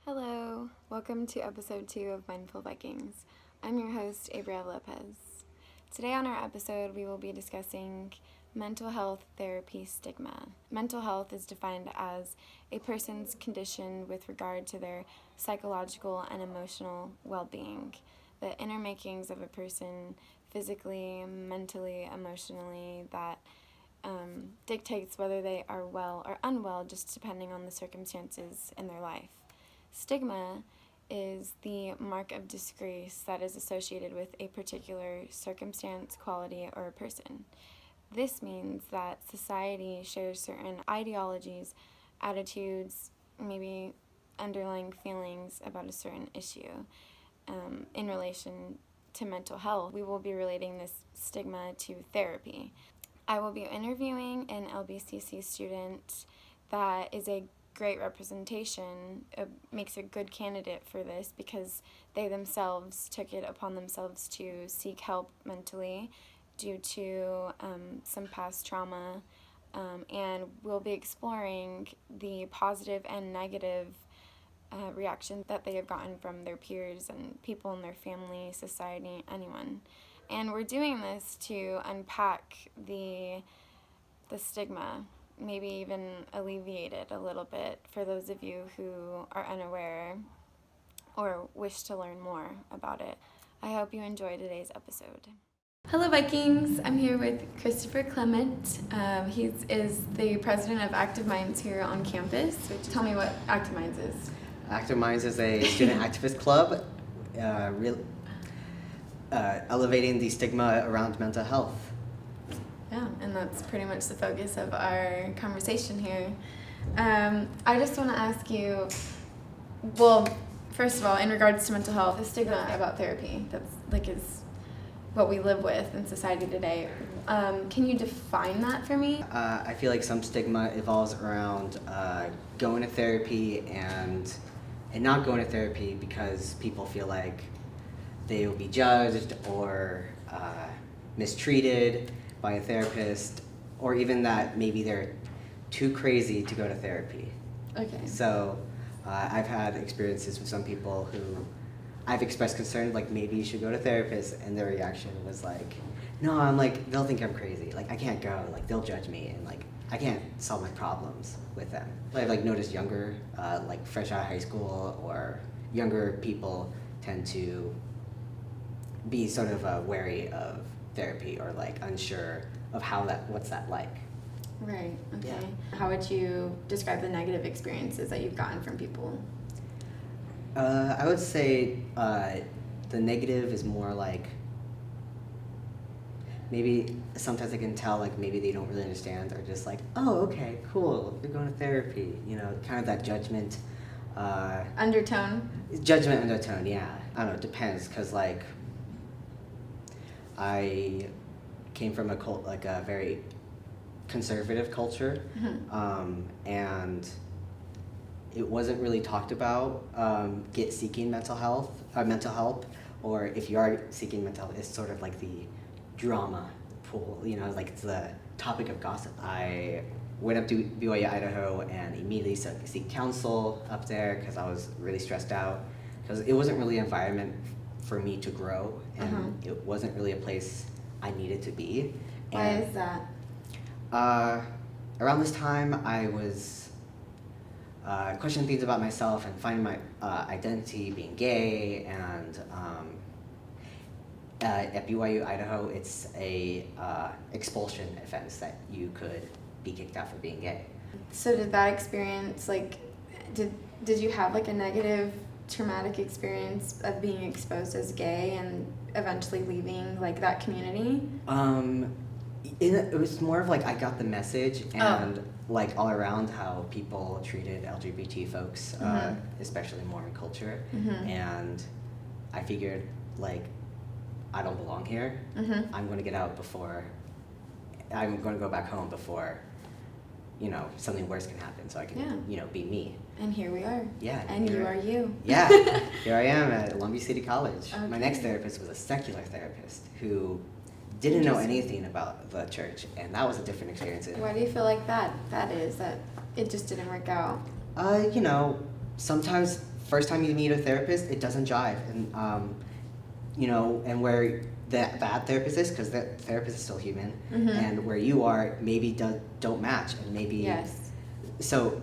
Hello, welcome to episode 2 of Mindful Vikings. I'm your host, Abrielle Lopez. Today on our episode, we will be discussing mental health therapy stigma. Mental health is defined as a person's condition with regard to their psychological and emotional well-being, the inner makings of a person physically, mentally, emotionally, that dictates whether they are well or unwell just depending on the circumstances in their life. Stigma is the mark of disgrace that is associated with a particular circumstance, quality, or a person. This means that society shares certain ideologies, attitudes, maybe underlying feelings about a certain issue in relation to mental health. We will be relating this stigma to therapy. I will be interviewing an LBCC student that is a great representation, makes a good candidate for this because they themselves took it upon themselves to seek help mentally due to some past trauma, and we'll be exploring the positive and negative reaction that they have gotten from their peers and people in their family, society, anyone. And we're doing this to unpack the stigma, maybe even alleviate it a little bit for those of you who are unaware or wish to learn more about it. I hope you enjoy today's episode. Hello Vikings, I'm here with Kristofr Clement. He is the president of Active Minds here on campus. So tell me what Active Minds is. Active Minds is a student activist club elevating the stigma around mental health. Yeah, and that's pretty much the focus of our conversation here. I just want to ask you, well, first of all, in regards to mental health, the stigma about therapy, that's is what we live with in society today. Can you define that for me? I feel like some stigma evolves around going to therapy and not going to therapy because people feel like they will be judged or mistreated by a therapist, or even that maybe they're too crazy to go to therapy. Okay. So I've had experiences with some people who I've expressed concern, like maybe you should go to therapist, and their reaction was like, no, I'm like, they'll think I'm crazy, like I can't go, like they'll judge me, and like I can't solve my problems with them. I've like noticed younger, like fresh out of high school or younger people tend to be sort of wary of therapy or like unsure of what's that like. Right, okay. Yeah. How would you describe the negative experiences that you've gotten from people? I would say the negative is more like maybe sometimes I can tell like maybe they don't really understand or just like, oh, okay, cool, you're going to therapy, you know, kind of that judgment. Undertone? Judgment undertone, yeah. I don't know, it depends, because like I came from a very conservative culture, and it wasn't really talked about. Seeking mental help, or if you are seeking mental health, it's sort of like the drama pool. You know, like it's the topic of gossip. I went up to BYU, Idaho, and immediately seek counsel up there because I was really stressed out because it wasn't really an environment for me to grow, and it wasn't really a place I needed to be. Why is that? Around this time, I was questioning things about myself and finding my identity, being gay, and at BYU, Idaho, it's a expulsion offense that you could be kicked out for being gay. So did that experience, like, did you have like a negative traumatic experience of being exposed as gay and eventually leaving like that community? It was more of like I got the message and like all around how people treated LGBT folks, especially Mormon culture, and I figured like I don't belong here. I'm going to get out before I'm going to go back home before something worse can happen, so I can be me. And here we are. Yeah. And you are you. Yeah. Here I am at Long Beach City College. Okay. My next therapist was a secular therapist who didn't know anything about the church, and that was a different experience. Why do you feel like that is that it just didn't work out? Sometimes first time you meet a therapist, it doesn't jive, and and where the bad therapist is, because the therapist is still human, and where you are maybe don't match, and maybe Yes. So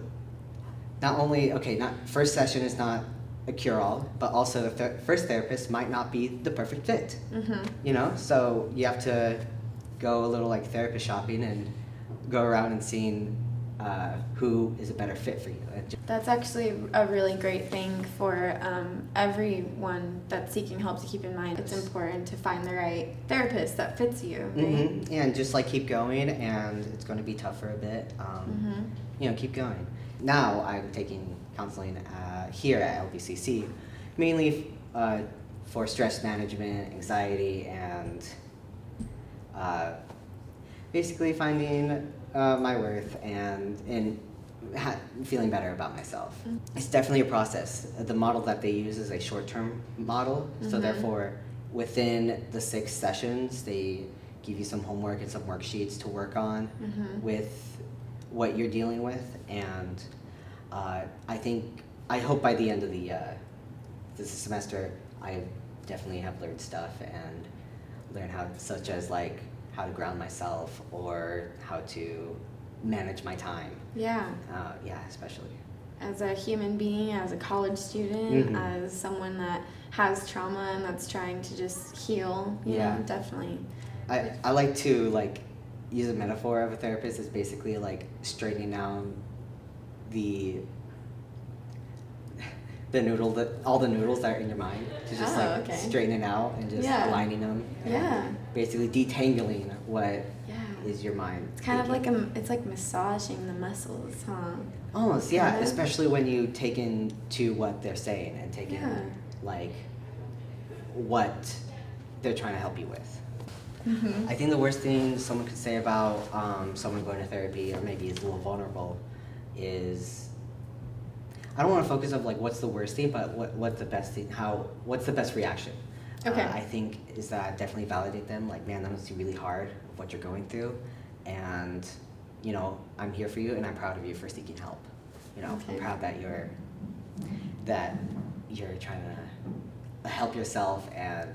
not only not first session is not a cure-all, but also the first therapist might not be the perfect fit. So you have to go a little like therapist shopping and go around and seeing who is a better fit for you. That's actually a really great thing for everyone that's seeking help to keep in mind. It's important to find the right therapist that fits you, right? And just like keep going, and it's going to be tough for a bit. Keep going. Now I'm taking counseling here at LBCC, mainly for stress management, anxiety, and basically finding my worth and feeling better about myself. It's definitely a process. The model that they use is a short-term model, so therefore within the 6 sessions they give you some homework and some worksheets to work on with what you're dealing with, and I hope by the end of this semester I definitely have learned stuff and learn such as like how to ground myself or how to manage my time. Yeah. Especially. As a human being, as a college student, as someone that has trauma and that's trying to just heal, you know, definitely. I like to use a metaphor of a therapist as basically like straightening down all the noodles that are in your mind, to just straightening out and just aligning them and basically detangling what is your mind. It's kind of like it's like massaging the muscles, huh? Almost, yeah. Especially when you take into what they're saying and take in like what they're trying to help you with. I think the worst thing someone could say about someone going to therapy, or maybe is a little vulnerable, is I don't want to focus on like what's the worst thing, but what's the best thing? What's the best reaction? I think is that definitely validate them. Like, man, that must be really hard of what you're going through, and I'm here for you, and I'm proud of you for seeking help. I'm proud that you're trying to help yourself and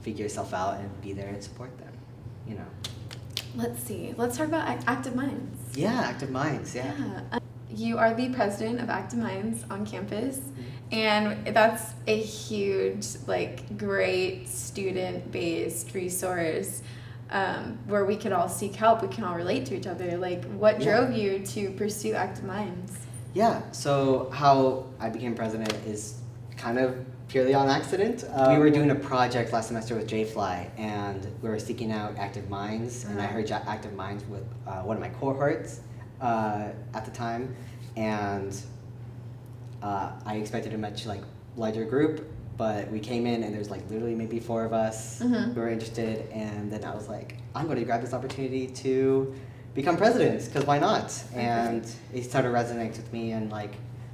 figure yourself out and be there and support them. Let's see. Let's talk about Active Minds. Yeah, Active Minds. Yeah. You are the president of Active Minds on campus, and that's a huge, great student-based resource where we could all seek help. We can all relate to each other. What drove you to pursue Active Minds? Yeah. So how I became president is kind of purely on accident. We were doing a project last semester with JFly, and we were seeking out Active Minds, and I heard Active Minds with one of my cohorts at the time, and I expected a much larger group, but we came in and there's literally maybe 4 of us who were interested, and then I was like, I'm going to grab this opportunity to become president, because why not? And it started resonating with me, and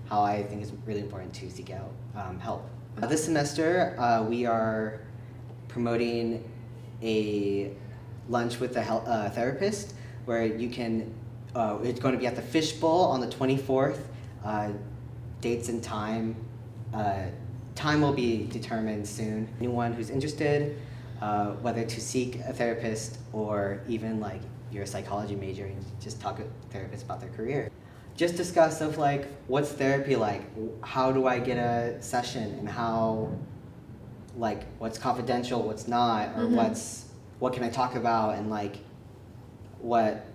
how I think it's really important to seek out help. This semester, we are promoting a lunch with a therapist where you can, it's going to be at the Fishbowl on the 24th. Dates and time. Time will be determined soon. Anyone who's interested, whether to seek a therapist or even you're a psychology major and just talk to therapists about their career. Just discuss of what's therapy like, how do I get a session, and how what's confidential, what's not, or what can I talk about, and what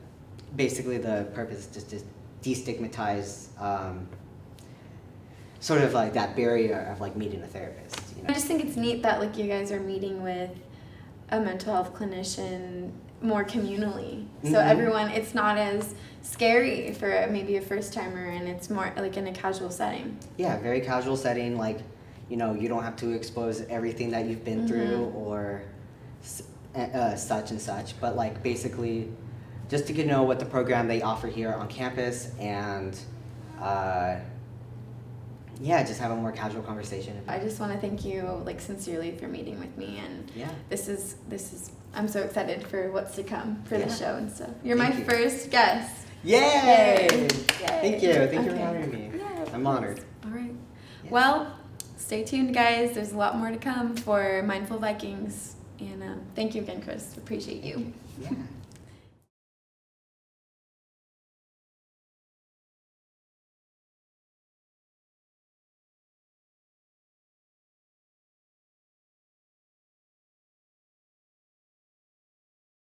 basically the purpose is just to destigmatize sort of that barrier of meeting a therapist. I just think it's neat that you guys are meeting with a mental health clinician more communally, so everyone, it's not as scary for maybe a first timer, and it's more in a casual setting. Yeah, very casual setting. You don't have to expose everything that you've been through or such and such, but basically just to get to know what the program they offer here on campus, and just have a more casual conversation. I just want to thank you sincerely for meeting with me, and this is I'm so excited for what's to come for the show and stuff. You're my first guest. Yay! Thank you for having me. Yeah, I'm honored. All right. Yeah. Well, stay tuned, guys. There's a lot more to come for Mindful Vikings. And thank you again, Chris. Appreciate you. Yeah.